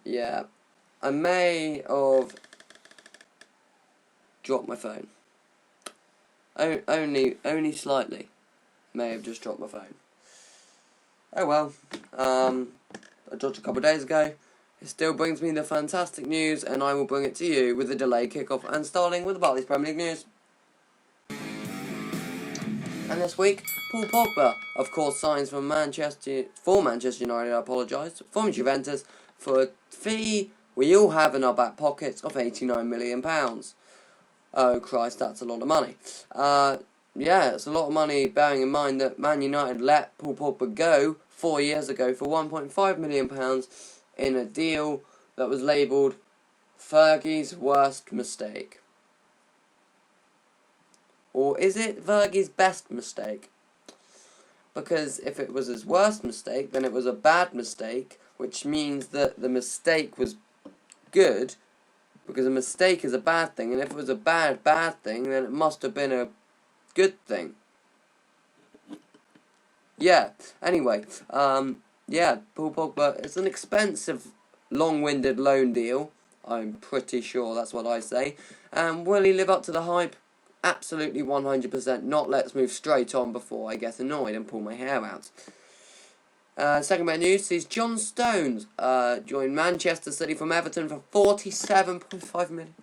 Yeah, I may have dropped my phone. Only slightly. May have just dropped my phone. Oh well. I dropped a couple of days ago. It still brings me the fantastic news, and I will bring it to you with the delay kickoff and starting with the Barclays Premier League news. And this week, Paul Pogba, of course, signs for Manchester United, I apologise, from Juventus for a fee we all have in our back pockets of £89 million. Oh Christ, that's a lot of money. Yeah, it's a lot of money, bearing in mind that Man United let Paul Pogba go 4 years ago for £1.5 million in a deal that was labelled Fergie's worst mistake. Or is it Fergie's best mistake? Because if it was his worst mistake, then it was a bad mistake, which means that the mistake was good, because a mistake is a bad thing, and if it was a bad thing, then it must have been a good thing. Yeah, anyway, yeah, Paul Pogba, it's an expensive, long-winded loan deal, I'm pretty sure that's what I say, and will he live up to the hype? Absolutely 100% not. Let's move straight on before I get annoyed and pull my hair out. Second bit of news sees John Stones join Manchester City from Everton for £47.5 million.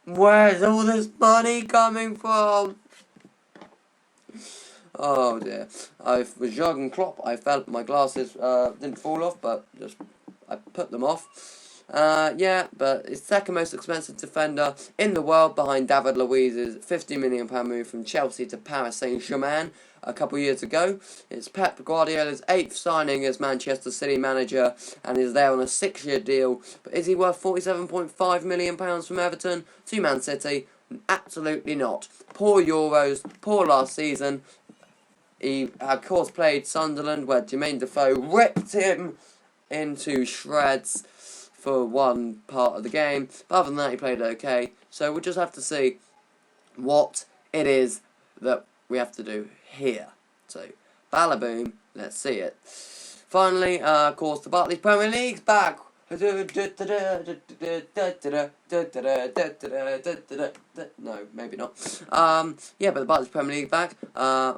Where's all this money coming from? Oh dear. I was Jurgen Klopp. I felt my glasses didn't fall off, but just I put them off. Yeah, but it's second most expensive defender in the world behind David Luiz's £50 million move from Chelsea to Paris Saint-Germain a couple of years ago. It's Pep Guardiola's 8th signing as Manchester City manager and is there on a 6-year deal. But is he worth £47.5 million from Everton to Man City? Absolutely not. Poor Euros, poor last season. He, of course, played Sunderland, where Jermaine Defoe ripped him into shreds for one part of the game. But other than that, he played okay. So we'll just have to see what it is that we have to do here. So, balaboom, let's see it. Finally, of course, the Barclays Premier League's back. No, maybe not. Yeah, but the Barclays Premier League back.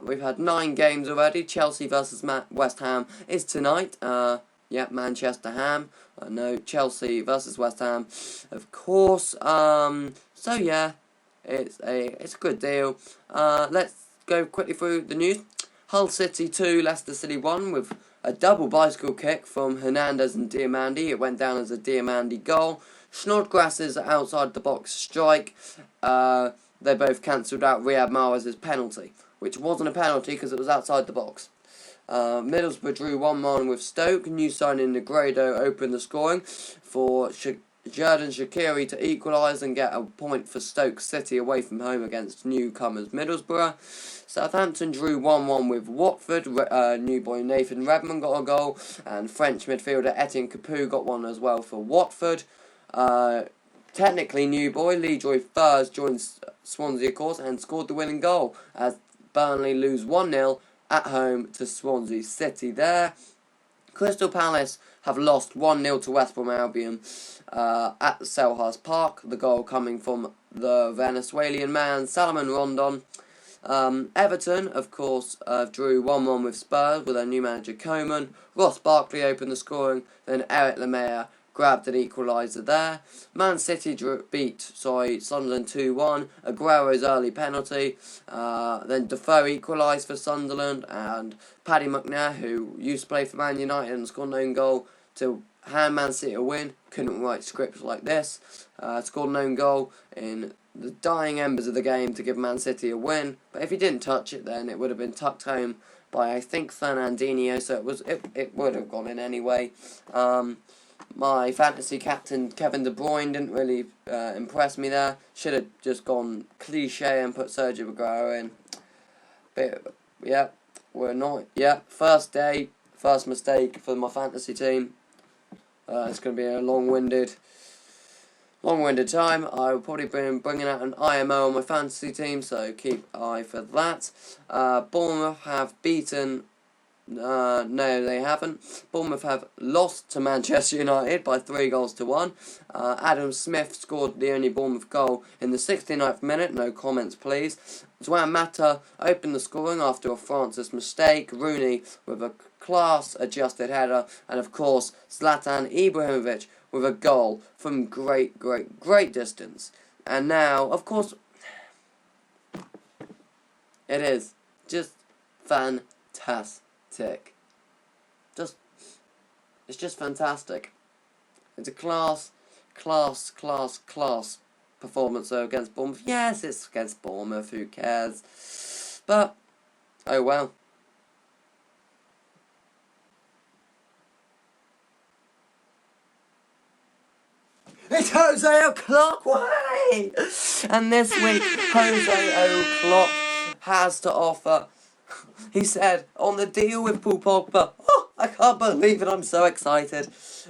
We've had 9 games already. Chelsea versus West Ham is tonight. Yeah, Manchester Ham. No, Chelsea versus West Ham, of course. So yeah, it's a good deal. Let's go quickly through the news. Hull City 2, Leicester City 1 with a double bicycle kick from Hernandez and Diamandi. It went down as a Diamandi goal. Snodgrass's outside the box strike. They both cancelled out Riyad Mahrez's penalty, which wasn't a penalty because it was outside the box. Middlesbrough drew 1-1 with Stoke. New signing Negredo opened the scoring for Xherdan Shaqiri to equalise and get a point for Stoke City away from home against newcomers Middlesbrough. Southampton drew 1-1 with Watford. New boy Nathan Redmond got a goal, and French midfielder Etienne Capoue got one as well for Watford. Technically new boy Leroy Furs joined Swansea, of course, and scored the winning goal as Burnley lose 1-0 at home to Swansea City there. Crystal Palace have lost 1-0 to West Brom Albion at Selhurst Park. The goal coming from the Venezuelan man Salomon Rondon. Everton, of course, drew 1-1 with Spurs with their new manager Koeman. Ross Barkley opened the scoring, then Eric Lamela grabbed an equaliser there. Man City beat Sunderland 2-1. Aguero's early penalty. Then Defoe equalised for Sunderland, and Paddy McNair, who used to play for Man United and scored an own goal to hand Man City a win, couldn't write scripts like this. Scored an own goal in the dying embers of the game to give Man City a win. But if he didn't touch it, then it would have been tucked home by, I think, Fernandinho. So it would have gone in anyway. My fantasy captain, Kevin De Bruyne, didn't really impress me there. Should have just gone cliche and put Sergio Aguero in. But, yeah, we're not. Yeah, first day, first mistake for my fantasy team. It's going to be a long-winded time. I will probably be bringing out an IMO on my fantasy team, so keep an eye for that. Bournemouth have beaten No, they haven't. Bournemouth have lost to Manchester United by 3-1. Adam Smith scored the only Bournemouth goal in the 69th minute. No comments, please. Juan Mata opened the scoring after a Francis mistake. Rooney with a class-adjusted header. And, of course, Zlatan Ibrahimovic with a goal from great distance. And now, of course, it is just fantastic. It's just fantastic. It's a class performance though against Bournemouth. Yes, it's against Bournemouth, who cares? But, oh well. It's Jose O'Clock way! And this week, Jose O'Clock has to offer. He said, on the deal with Paul Pogba, I can't believe it, I'm so excited.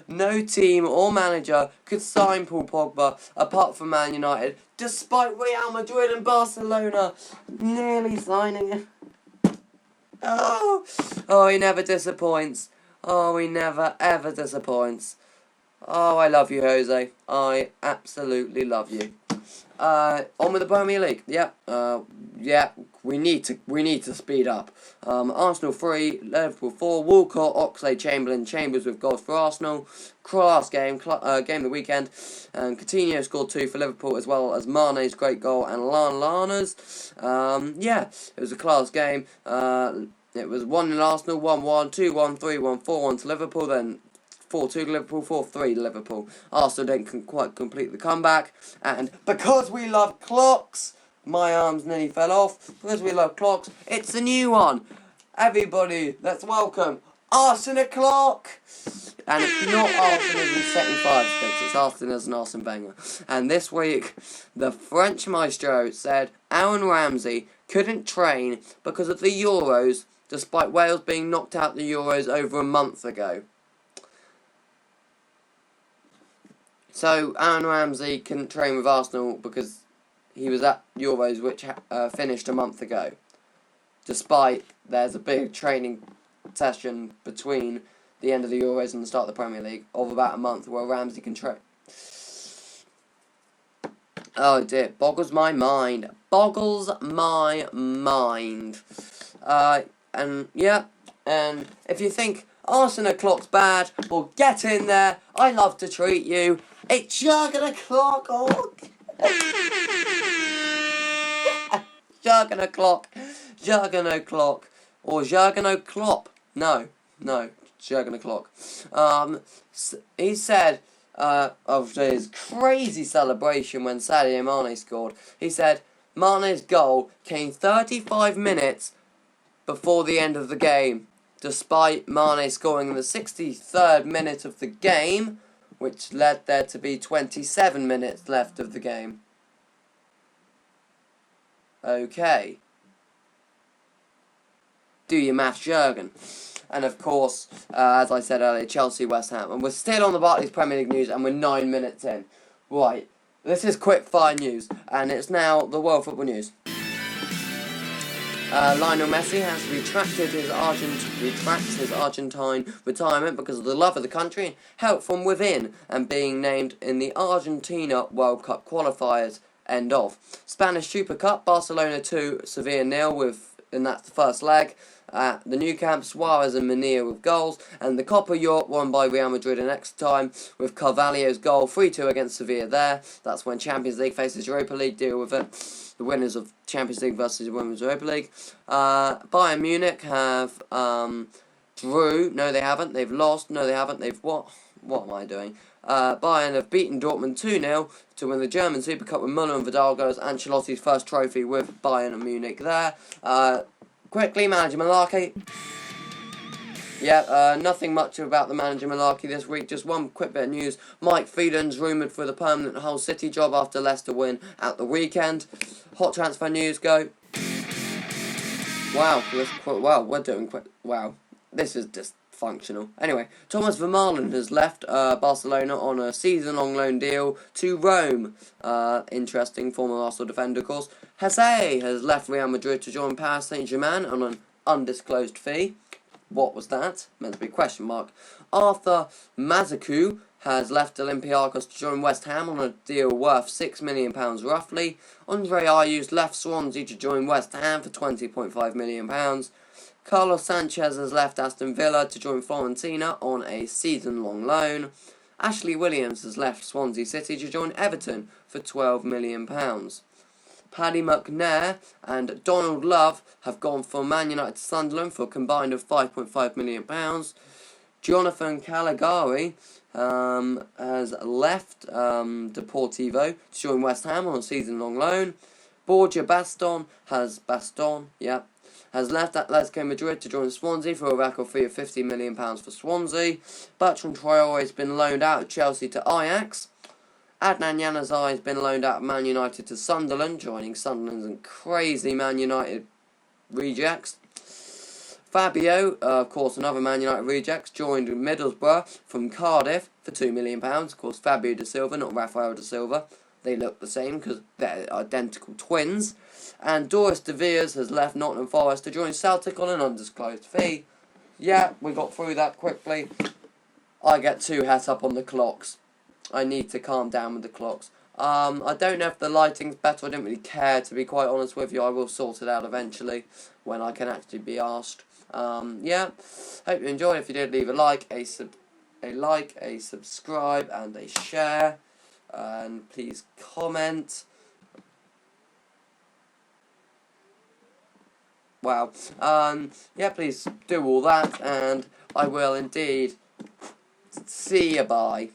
No team or manager could sign Paul Pogba apart from Man United, despite Real Madrid and Barcelona nearly signing him. Oh, he never disappoints. Oh, he never ever disappoints. Oh, I love you, Jose. I absolutely love you. On with the Premier League. We need to speed up. Arsenal 3, Liverpool 4, Walcott, Oxlade, Chamberlain, Chambers with goals for Arsenal. Class game of the weekend. And Coutinho scored 2 for Liverpool, as well as Mane's great goal and Lallana's. It was a class game. It was 1-0 Arsenal, 1-1, 2-1, 3-1, 4-1 to Liverpool, then 4-2 to Liverpool, 4-3 to Liverpool. Arsenal didn't quite complete the comeback, and because we love clocks, my arms nearly fell off. Because we love clocks, it's a new one. Everybody, let's welcome Arsene Clock. And it's not Arsene as in setting 5 sticks, it's Arsene as an Arsene Wenger. And this week, the French maestro said Aaron Ramsey couldn't train because of the Euros, despite Wales being knocked out the Euros over a month ago. So, Aaron Ramsey couldn't train with Arsenal because he was at Euros, which finished a month ago. Despite there's a big training session between the end of the Euros and the start of the Premier League of about a month where Ramsey can train. Oh dear, boggles my mind. And if you think Arsene Clock's bad, well, get in there. I love to treat you. It's Jurgen O'Clock. Jurgen O'Clock. Or Jurgen O'Clock. No, Jurgen O'Clock. He said, of his crazy celebration when Sadio Mane scored, he said, Mane's goal came 35 minutes before the end of the game, despite Mane scoring in the 63rd minute of the game, which led there to be 27 minutes left of the game. Okay. Do your maths, Jurgen. And of course, as I said earlier, Chelsea, West Ham. And we're still on the Barclays Premier League news, and we're 9 minutes in. Right, this is quick fire news, and it's now the World Football News. Lionel Messi has retracts his Argentine retirement because of the love of the country and help from within, and being named in the Argentina World Cup qualifiers. End of. Spanish Super Cup, Barcelona 2, Sevilla 0 and that's the first leg. At the Nou Camp, Suarez and Munir with goals, and the Copa Europe won by Real Madrid in extra time with Carvalho's goal, 3-2 against Sevilla there. That's when Champions League faces Europa League, deal with it. The winners of Champions League versus the winners of Europa League. Bayern Munich have drew. No, they haven't. They've lost. No, they haven't. They've what? What am I doing? Bayern have beaten Dortmund 2-0 to win the German Super Cup with Müller and Vidal goals. Ancelotti's first trophy with Bayern and Munich there. Quickly, manager malarkey. Nothing much about the manager malarkey this week. Just one quick bit of news. Mike Phelan's rumoured for the permanent Hull City job after Leicester win at the weekend. Hot transfer news, go. Wow, we're doing quick. Wow, this is just functional. Anyway, Thomas Vermaelen has left Barcelona on a season-long loan deal to Rome. Interesting, former Arsenal defender, of course. Hazard has left Real Madrid to join Paris Saint-Germain on an undisclosed fee. What was that? Meant to be a question mark. Arthur Mazaku has left Olympiacos to join West Ham on a deal worth £6 million roughly. Andre Ayew's left Swansea to join West Ham for £20.5 million. Carlos Sanchez has left Aston Villa to join Fiorentina on a season-long loan. Ashley Williams has left Swansea City to join Everton for £12 million. Paddy McNair and Donald Love have gone from Man United to Sunderland for a combined of £5.5 million. Jonathan Caligari has left Deportivo to join West Ham on a season-long loan. Borja Baston has left Atletico Madrid to join Swansea for a record fee of £50 million for Swansea. Bertrand Traore has been loaned out of Chelsea to Ajax. Adnan Januzaj has been loaned out of Man United to Sunderland, joining Sunderland's crazy Man United rejects. Fabio, of course, another Man United rejects, joined Middlesbrough from Cardiff for £2 million. Of course, Fabio da Silva, not Rafael da Silva. They look the same because they're identical twins. And Doris de Villiers has left Nottingham Forest to join Celtic on an undisclosed fee. Yeah, we got through that quickly. I get too het up on the clocks. I need to calm down with the clocks. I don't know if the lighting's better. I don't really care, to be quite honest with you. I will sort it out eventually when I can actually be asked. Yeah, hope you enjoyed. If you did, leave a like, a subscribe, and a share. And please comment. Wow. Yeah, please do all that, and I will indeed see you. Bye.